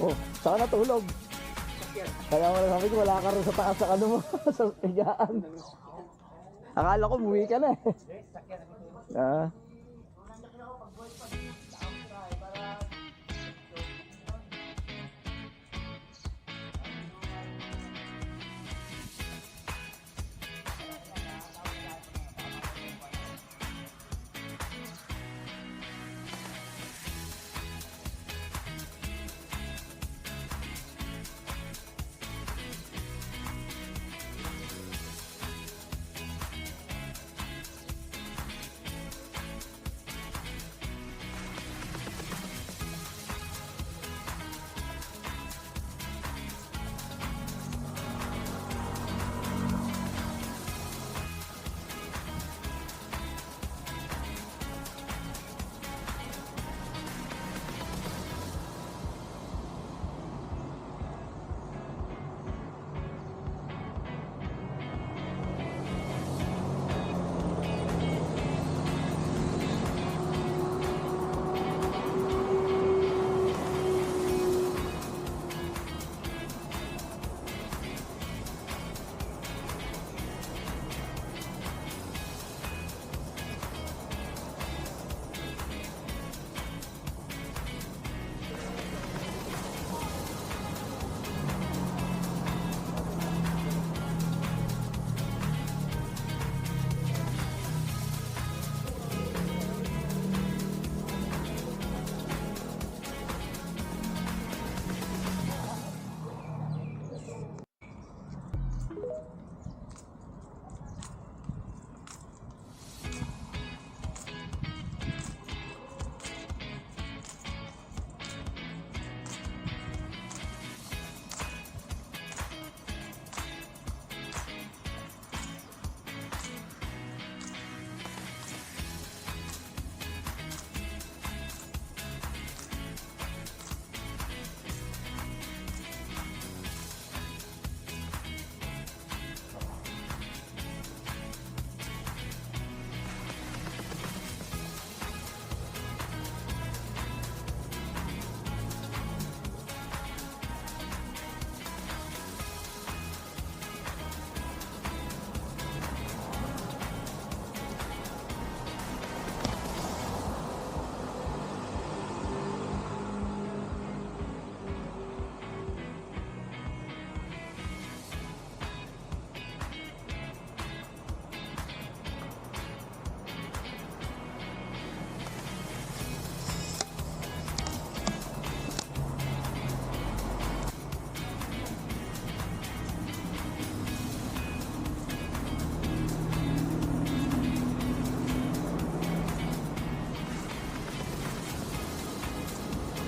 Oh, saan natulog? Kaya wala sabi ko, wala ka rin sa taas sa ano mo, sa higaan. Akala ko, buwi ka na eh. Ah.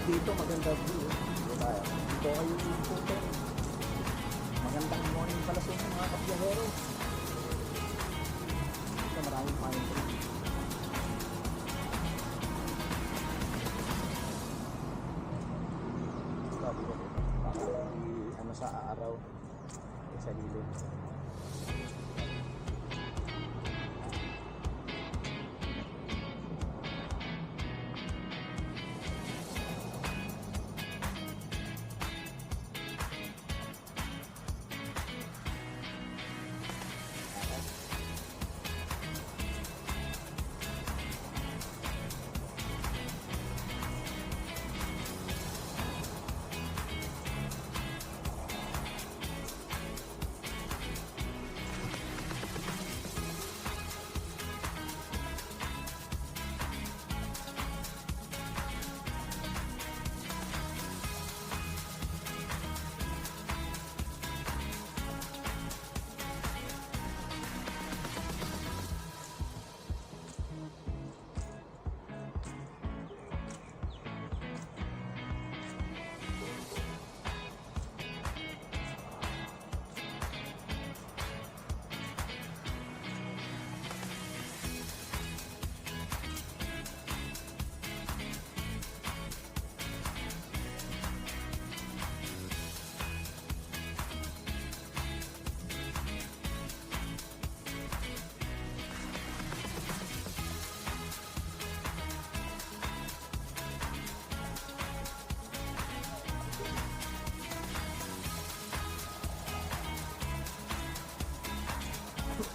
Dito maganda view. Dito tayo. Dito kayo yung photo. Magandang morning pala sa inyo mga kapiyahero. Dito maraming pine tree. Sabi ko dito. Para ano sa araw. Sa lilim.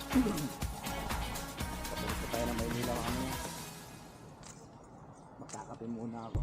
Pabalik pa tayo ng Maynila kami. Magkakape muna ako.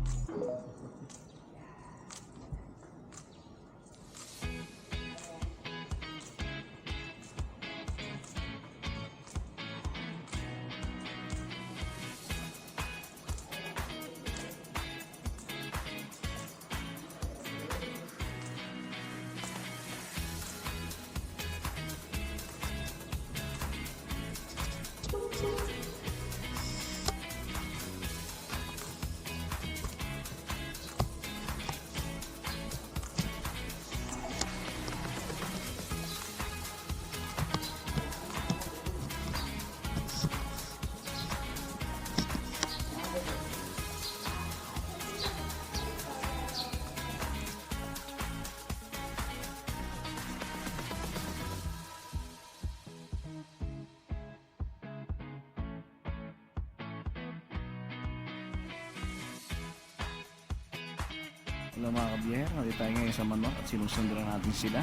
Hello mga kabiyahero, nandito tayo ngayon sa Manok at sinusundan natin sila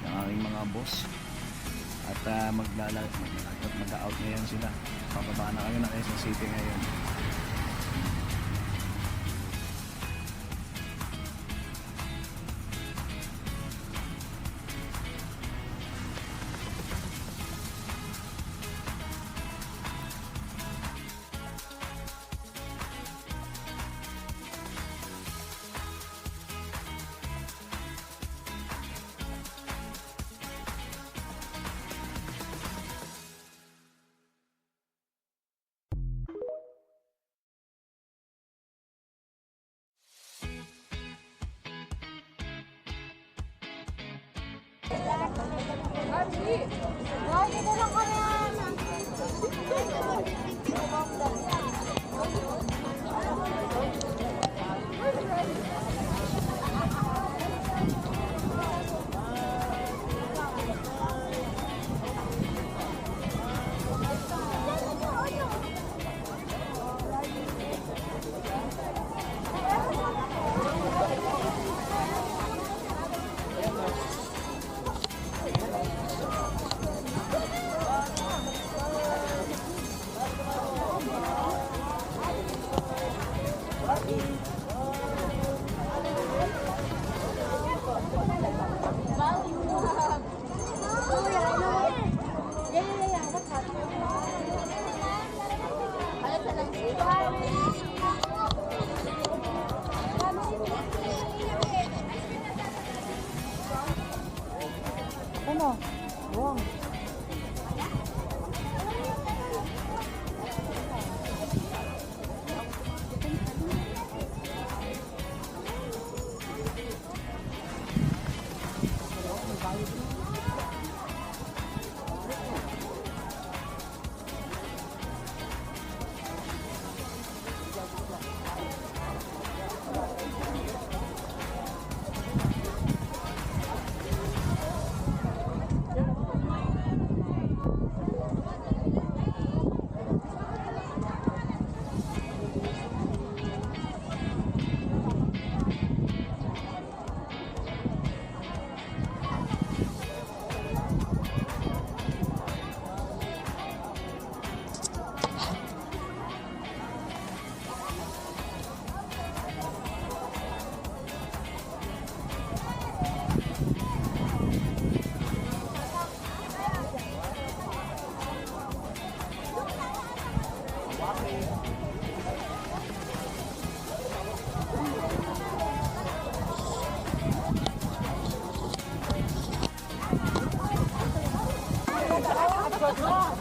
yung aming mga boss at mag-out ngayon sila. Pababa na kayo na Quezon City ngayon. Ano? Wrong.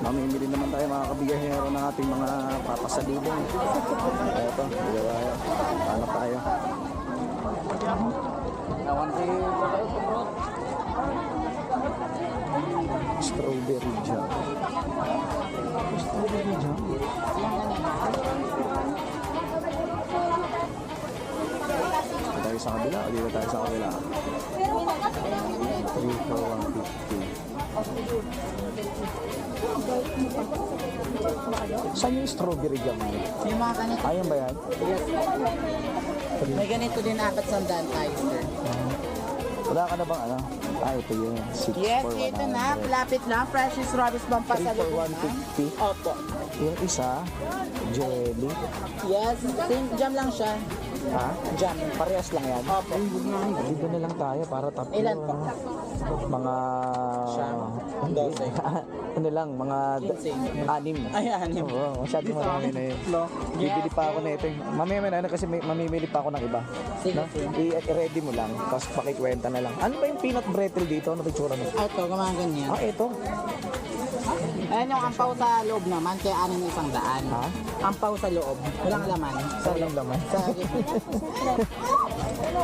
Mamimili naman tayo mga kabiyahero ng ating mga papasalubong. Ito, tayo. Paano tayo? Strawberry jam. Strawberry jam. Tayo sa kabila o dito tayo sa kabila? 3 for 150. Saan yung strawberry jam niya? Yung mga ganito. Ayan ba yan? May ganito din 400 tayo, sir. Wala ka na bang ano? Ito yun. 6 Yes, for 100. ito na. Lapit na. Fresh is Robis bang 3 for pasalubong na. 150. Opo. Yung isa, jelly. Yes, same jam lang siya. Ha? Jam. Parehas lang yan? Opo. Dito na lang tayo para tatlo. Ilan po? Mga... Siyam. 12. Ano lang, mga 6. Ay, anim. Oo, masyadong marami na yun. Bibili pa ako na ito. Mamaya na ano kasi mamimili pa ako ng iba. Sige, No? sir. I-ready mo lang, tapos pakikwenta na lang. Ano ba yung peanut brittle dito? Ano ba yung tsura mo? Ito, gumaganyan. Ah, ito. Ayan yung ampaw sa loob naman, kaya 600. Ha? Ampaw sa loob. Walang laman. Sa lang laman. Sa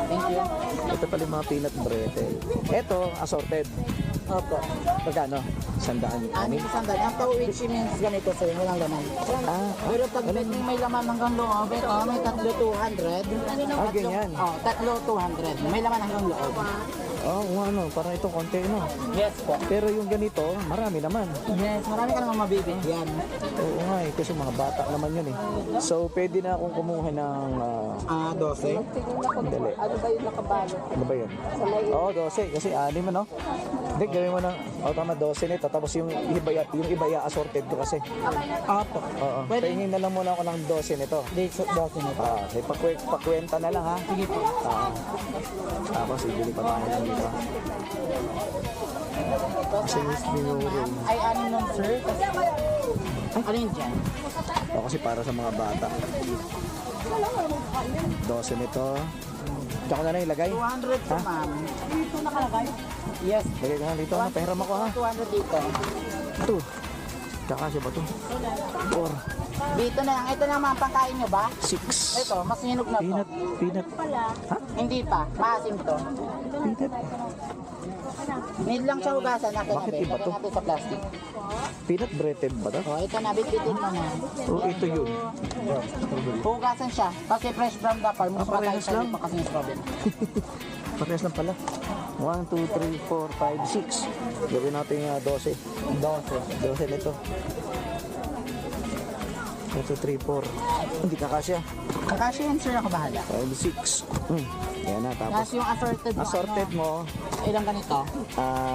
Thank you. Ito pala yung mga peanut brittle. Ito, assorted. Opo. Pagkano? 100. 600. Ampaw which means ganito sir, walang laman. Pero pag may laman hanggang loob, ito may tatlo 200. Ah, ganyan. Oh, tatlo 200. May laman hanggang loob. Oh, ano, parang itong konti, no? Yes po. Pero yung ganito, marami naman. Yes, marami ka namang mabibigyan. Oo nga eh, kasi mga bata naman yun eh. So, pwede na akong kumuha ng... 12. Dali. Ano ba yung nakabalot? Ano ba yun? Oo, 12. Kasi 6 ano? Hindi, gawin mo ng... tama, 12 nito. Tapos yung iba assorted ko kasi. Opo. Oo. Pwede. Tingin na lang muna ako ng 12 nito. 12 nito. Okay, pakwenta na lang ha. Sige po. Tapos ibili pa tayo ng iba. Kasi mas binuro. Ay, ano nun, sir? Ano yun dyan? O kasi para sa mga bata. 12 nito. Tsaka na ilagay. 200 po, Ha? ma'am. Dito nakalagay? Yes. Lagay ko na dito. Ano, pahiram ako ha. 200 dito. Ito. Tsaka siya ba ito? 4. Dito na lang. Ito na ma'am, pangkain nyo ba? 6. Ito, mas hinog na to. Peanut. Ha? Hindi pa. Maasim to. Peanut. Need lang siya hugasan na Bakit kinabi. iba to? Lagyan natin sa plastic. Peanut breaded ba ito? O, ito na. Bitbitin mo na. O ito yun. Hugasan siya. Kasi fresh from the farm. Mas parehas makain sa lang. pa kasi yung strawberry. Parehas lang pala. 1, 2, 3, 4, 5, 6. Gawin natin yung 12. 12 nito. 1, 2, 3, 4. Hindi kakasya. Kakasya yan, sir. Ako bahala. 5, 6. Yan na. Tapos Tapos yung assorted mo. assorted mo, Ilang ganito?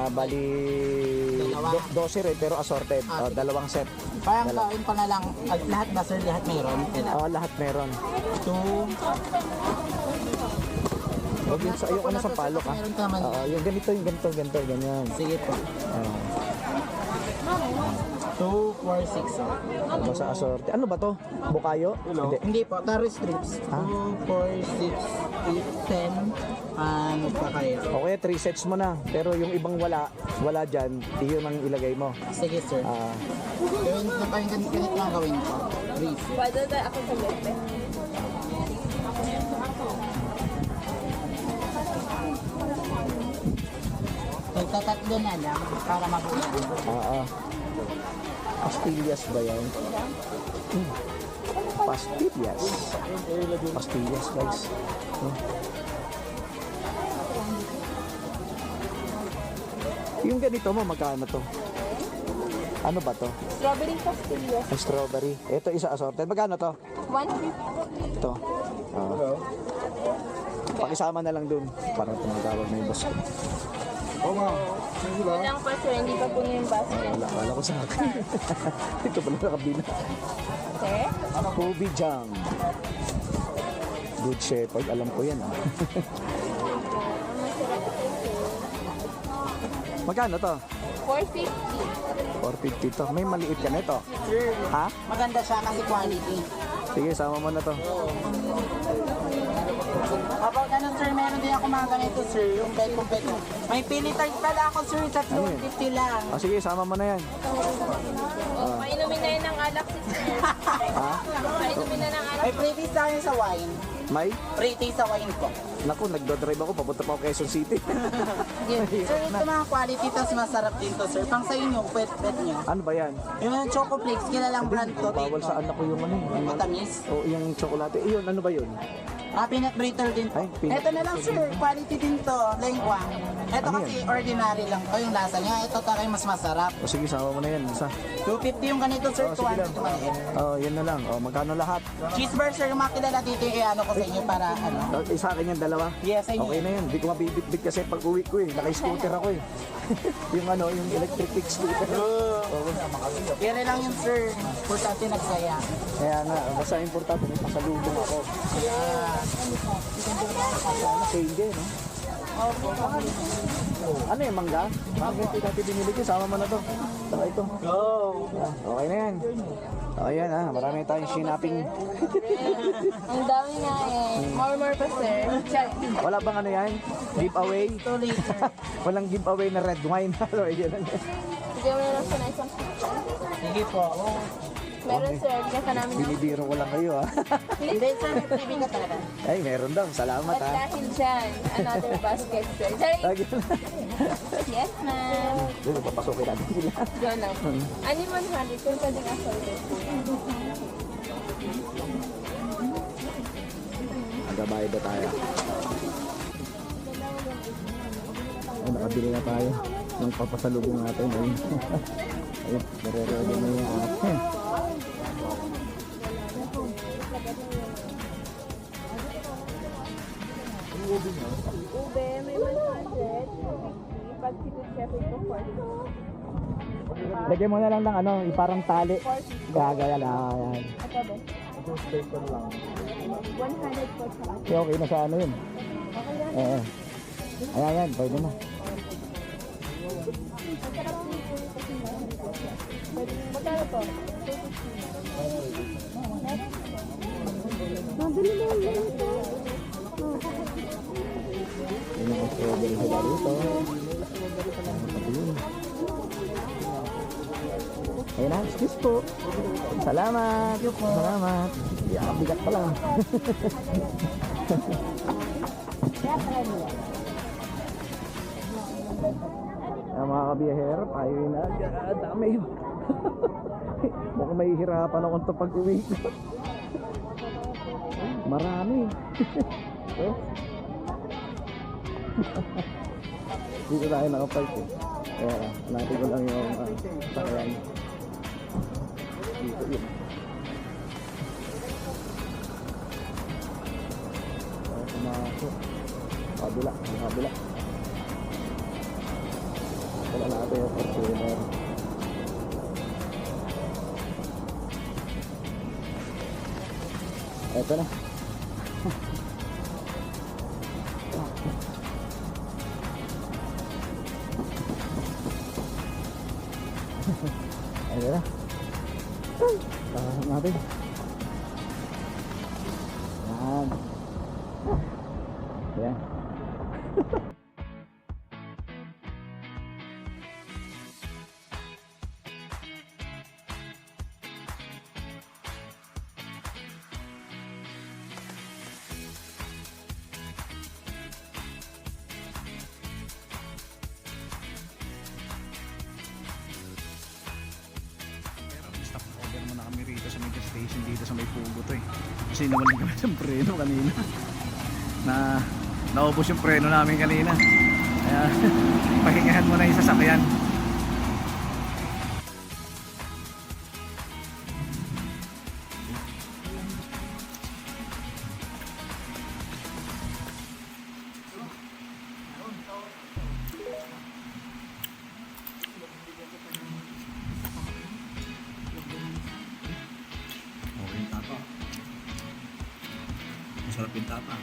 bali Dalawa. 12 rin pero assorted. Ah, Dalawang set. Parang gawin ko na lang. Lahat ba, sir? Lahat mayroon? Lahat meron. 2. Huwag yung sa ayoko na sa palok ha. Meron ka naman. Yung ganito, ganyan. Sige po. 2, 4, 6. Ano sa assorted? Ano ba to? Bukayo? Hindi. Hindi po, taro strips. Ha? 2, 4, 6, 8, 10. Ano pa kayo? Okay, 3 sets mo na. Pero yung ibang wala dyan, yun ang ilagay mo. Sige, sir. Gawin na pa yung ganito lang gawin ko. Brief. Pwede na ako sa lote. Magtatatlo na lang para mabuhay. Pastillas ba yan? Pastillas. Pastillas, guys. Yung ganito mo, magkano to? Ano ba to? Strawberry pastillas. Ang strawberry. Ito isa assorted. Magkano to? 150. Ito. Pakisama na lang dun para tumagawag na yung boss ko. Walang pa sir, hindi pa po na yung basket. Wala ko sa akin. Ito pala nakabila. Okay? Kobe Jam. Good Shepherd. Alam ko yan. Magkano to? 450. 450 to. May maliit ka nito. Sir, Ha? maganda siya kasi quality. Sige, sama mo na to. Kapag ganun, sir, meron din ako mga ganito, sir. Yung bed. May pili tart pala ako, sir. Sa Ano yun? 250 lang. Sige, sama mo na yan. Oh, mainumin na yun ng alak si sir. Ha? Mainumin na ng alak. May pretty sa akin sa wine. May? Pretty sa wine ko. Naku, nagdodrive ako. Papunta pa ako Quezon City. Sir, ito mga quality, tas masarap din to, sir. Pang sa inyo, pet nyo. Ano ba yan? Yung Choco Flakes, kilalang brand to Bawal dito. sa anak ko yung ano. Matamis. O yung tsokolate. Iyon, ano ba yun? Peanut brittle din po. Ay, peanut Ito na lang sir, quality din to, lengua. Ito Ano kasi ordinary lang to yung lasa niya. Ito talaga mas masarap. O sige, sama mo na yan. Isa. 250 yung ganito sir, Oh, sige lang. 200 maliit. Oh, yan na lang. Oh, magkano lahat? Cheeseburger yung makilala dito yung ano ko sa inyo para ano. Sa akin yan, dalawa. Yes, I Okay na yan. Hindi ko mabibitbit kasi pag uwi ko eh. Naka-scooter ako eh. yung ano, yung electric scooter. Oo. Kaya lang yun sir, importante nagsaya. Kaya nga, basta importante may pasalubong ako. Sana candy, no? Ano yung mangga? Mangga ito dati binili ko. Sama mo na to. Saka ito. Go! Okay na yan. Okay yan ha. Marami tayong sinaping. Ang dami nga eh. More pa, sir. Check. Wala bang ano yan? Giveaway? 2 liter. Walang giveaway na red wine. Yan lang. Sige mo na lang siya na isang picture. Sige po. Meron, sir. Bigyan ka namin ng... Binibiro ko lang kayo ha. Hindi sir, may freebie ka talaga. Ay, meron daw. Salamat At ha. dahil dyan, another basket, sir. Sorry. Lagi na. Yes, ma'am. Doon, papasokin natin sila. Go lang. Ano yung 100? Kung pwedeng assorted. Nagabayad na tayo. Ay, nakabili na tayo ng papasalubong natin. Ayun. Ayun, nare-ready na yung ate. Ube, may 100. Pag sikot chef, ito 40. Lagyan mo na lang ng ano, yung parang tali. 40. Gagaya lang. Ayan. Ito ba? 100 po sa Okay, okay na sa ano yun. Okay lang. Oo. Ayan, ayan. Pwede na. Masarap din po ito kasi meron po. Magkano po? 250. Mabili na yun ito. Yun yung strawberry sila dito. Ayun na, excuse po. Salamat. Salamat. Yeah, bigat pa lang. Mga kabiyahero, tayo yun na. Dami yun. Mukhang mahihirapan ako ito pag-uwi ko. Marami. Oh. Dito tayo nakapark eh. Kaya natin ko lang yung sakyan. Dito yun. Pumasok. Kabila. Kabila. Wala natin yung Fortuner. Eto na. Ayun na. Tahan natin. Yan. Yan. Stop over muna kami rito sa mega station dito sa may Pugo to eh. Kasi nawalan kami ng preno kanina. Naubos yung preno namin kanina. Kaya pahingahan muna yung sasakyan. Okay yung tapa. Masarap yung tapa.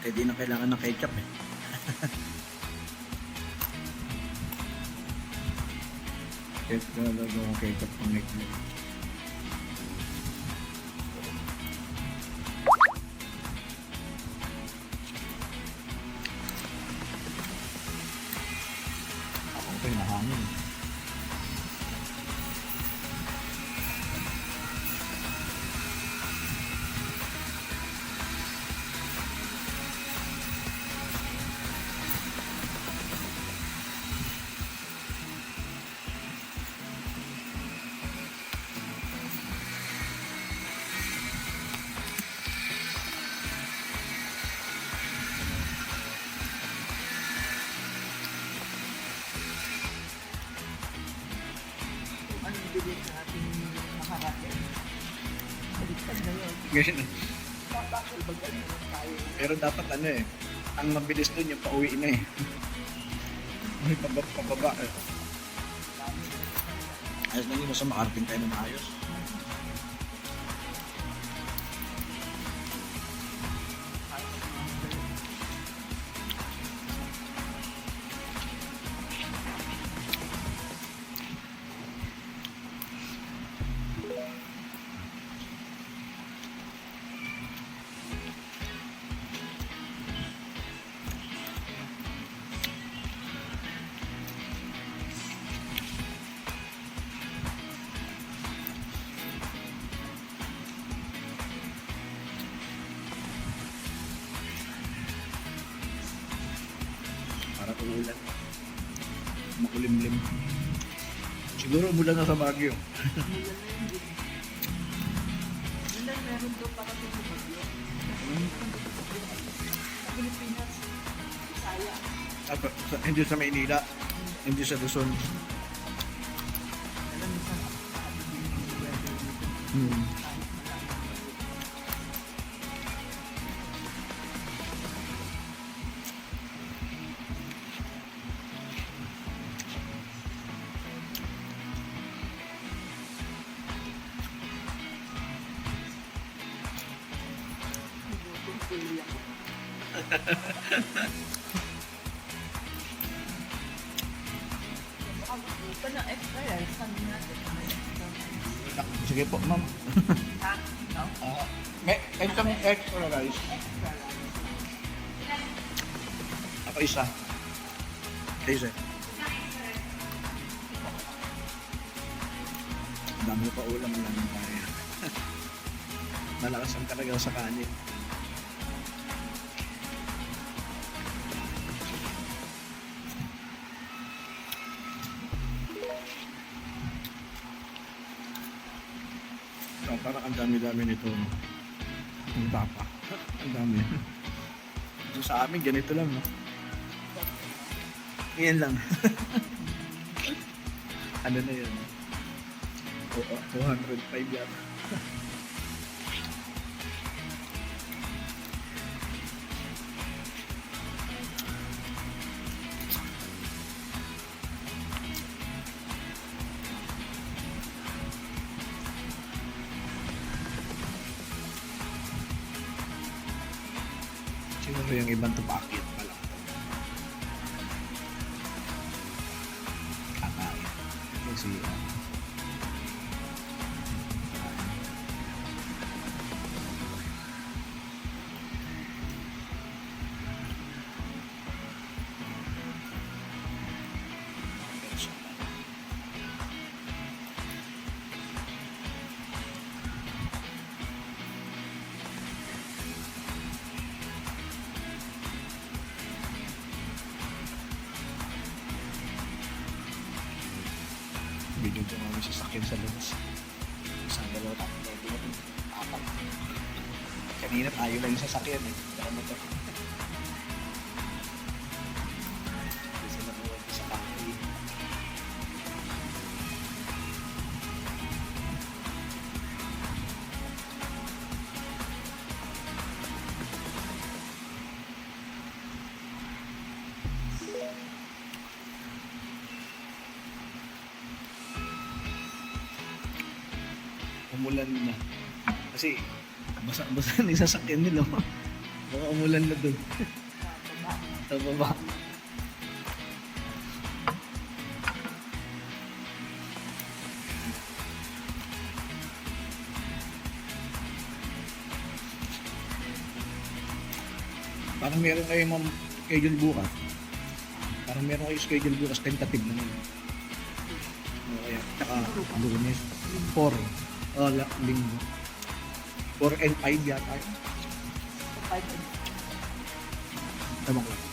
Kaya di na kailangan ng ketchup eh. Kahit talaga yung ketchup pang neknek. Ako ito yung nahangin. Ganyan. Pero dapat ano eh, ang mabilis dun yung pauwi na eh. May pababa eh. Ayos lang yun, basta makarating tayo na maayos. Para umulan. Makulimlim. Siguro umulan na sa Baguio. Hindi sa Maynila, hindi sa Luzon. Sige po, ma'am. May isang extra rice. Ako isa. Isa. Dami pa ulam lang yung kaya. Malakas ang talaga sa kanin. So, parang ang dami-dami nito. No? Ang tapa. Ang dami. So, sa amin, ganito lang. No? Yan lang. Ano na yun? 205 yata. Siguro yung ibang tupakit pa lang. Kakain. Kasi video ko namin sasakyan sa labas. Isang dalawa tayo. Apat. Kanina tayo lang yung sasakyan eh. Kaya mo ito. Kasi nakuha sa cafe. Umulan na. Kasi basa-basa na yung sasakyan nila. Baka umulan na doon. Sa baba. Parang meron kayo schedule bukas. Parang meron kayo schedule bukas. Tentative na yun. Kaya, tsaka Lunes. 4. Linggo. 4 and 5 yata. 5 and 5. Ewan ko lang.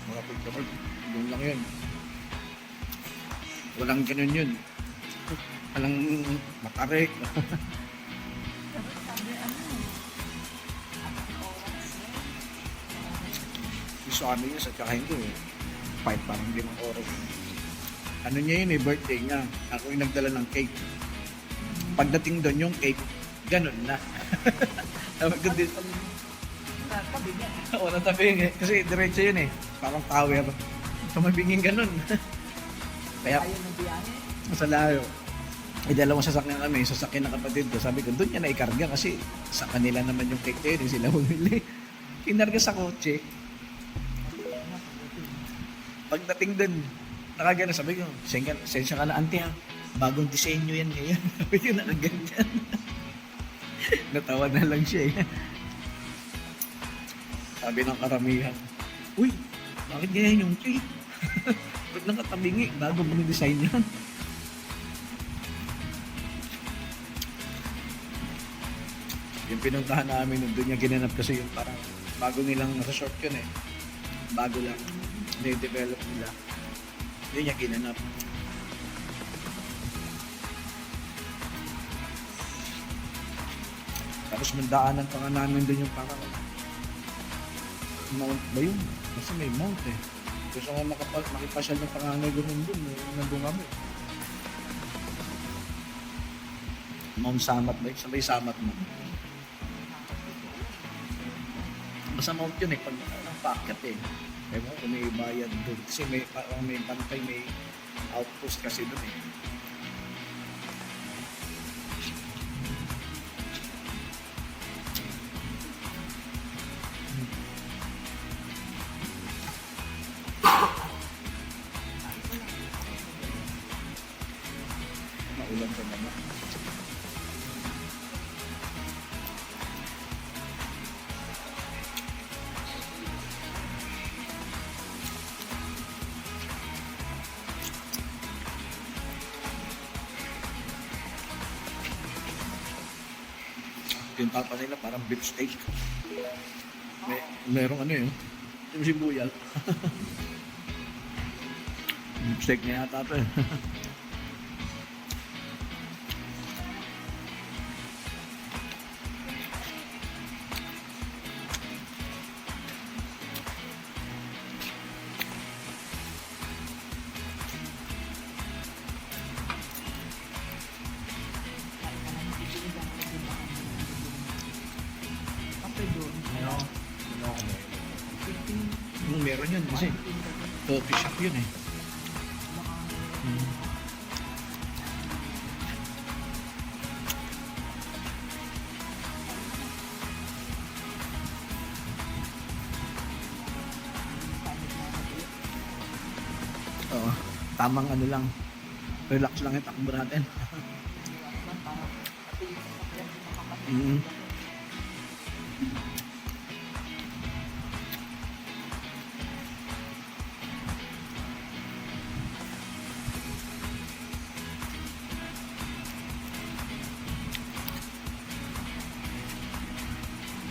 Marapit ka. Doon lang yun. Walang ganun yun. Walang matarik. gusto kami yun sa tsaka hindi eh. Fight parang 5 oras. Ano niya yun eh, birthday niya. Ako yung nagdala ng cake. Pagdating doon yung cake, ganun na. Sabi ko din. Oo, natabi eh. Kasi diretso yun eh. Parang tower. Tumabingin ganun. Kaya, sa layo. Dalawang sasakyan kami, sasakyan ng kapatid ko. Sabi ko, doon niya na ikarga kasi sa kanila naman yung cake yun, sila bumili. Kinarga sa kotse. Pagdating doon, nakagana, sabi ko, sensya ka na auntie ha. Bagong disenyo yan ngayon. Sabi ko, nakaganyan. Natawa na lang siya eh. Sabi ng karamihan, uy, bakit ganyan yung cake? Ba't nakatabingi? Bago mong design yan. Yung pinuntahan namin, doon niya ginanap kasi yung parang bago nilang resort yun eh. Bago lang, na-develop nila. Yun niya ginanap. Tapos mandaanan pa nga namin doon yung parang mount ba yun? Kasi may mount eh. Gusto nga makipasyal ng pangangay doon doon. Nandun kami. Mount Samat ba yun? Sabay Samat mo. Basta mount yun eh. Pag packet eh. Kaya mo kung may bayad doon. Kasi may, parang may pantay, may outpost kasi doon eh. Maulan pa naman. Yung tapa nila parang beef steak. Merong ano yun. Yung sibuyal. Beef steak niya yata ito eh. Meron yun kasi coffee shop yun eh. Oo, tamang ano lang, relax lang yung takbo natin.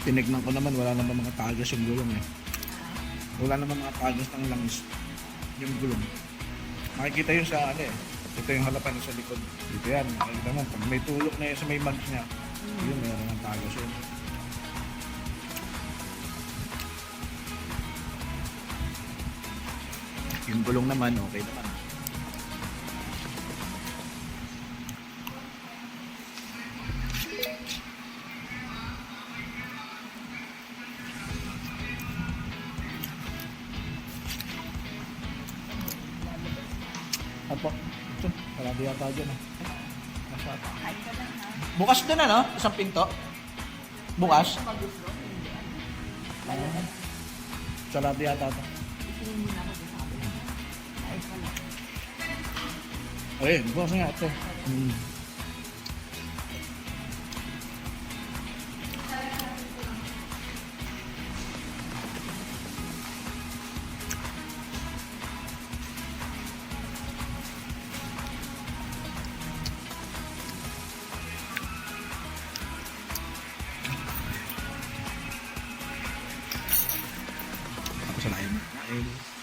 Tinignan ko naman, wala naman mga tagas yung gulong eh. Wala naman mga tagas ng langis yung gulong. Makikita yun sa ano eh. Ito yung halapan sa likod. Dito yan, makikita mo. Pag may tulok na yun sa may mags niya, yun, mayroon ng tagas yun. Yung gulong naman, okay naman. Apo, ito, marami yata dyan eh. Bukas din ano? Isang pinto? Bukas? Sarado yata ito. Ayun, bukas nga ito. Tapos na yun.